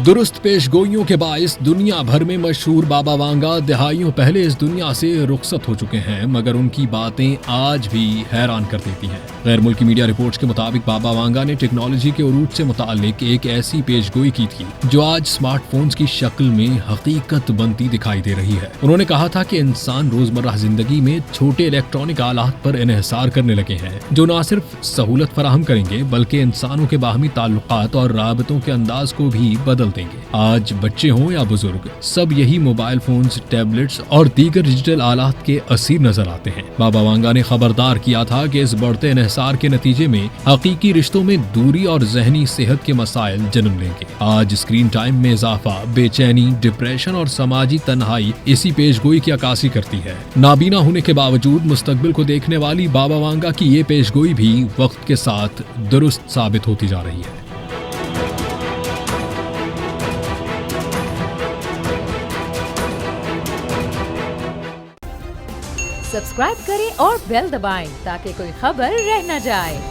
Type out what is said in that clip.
दुरुस्त पेशगोइयों के बाइस दुनिया भर में मशहूर बाबा वांगा दहाइयों पहले इस दुनिया से रुखसत हो चुके हैं, मगर उनकी बातें आज भी हैरान कर देती हैं। गैर मुल्की मीडिया रिपोर्ट्स के मुताबिक बाबा वांगा ने टेक्नोलॉजी के उरूज से मुतालिक एक ऐसी पेशगोई की थी जो आज स्मार्टफोन्स की शक्ल में हकीकत बनती दिखाई दे रही है। उन्होंने कहा था कि इंसान रोजमर्रा जिंदगी में छोटे इलेक्ट्रॉनिक आलात पर इन्हिसार करने लगे हैं जो न सिर्फ सहूलत फराहम करेंगे बल्कि इंसानों के बाहमी ताल्लुकात और राबतों के अंदाज को भी बदल देंगे। आज बच्चे हों या बुजुर्ग, सब यही मोबाइल फोन्स, टैबलेट्स और दीगर डिजिटल आलात के असीर नजर आते हैं। बाबा वांगा ने खबरदार किया था कि इस बढ़ते इन्हिसार के नतीजे में हकीकी रिश्तों में दूरी और जहनी सेहत के मसाइल जन्म लेंगे। आज स्क्रीन टाइम में इजाफा, बेचैनी, डिप्रेशन और समाजी तन्हाई इसी पेशगोई की अक्कासी करती है। नाबीना होने के बावजूद मुस्तकबिल को देखने वाली बाबा वांगा की ये पेशगोई भी वक्त के साथ दुरुस्त साबित होती जा रही है। सब्सक्राइब करें और बेल दबाएं ताकि कोई खबर रह न जाए।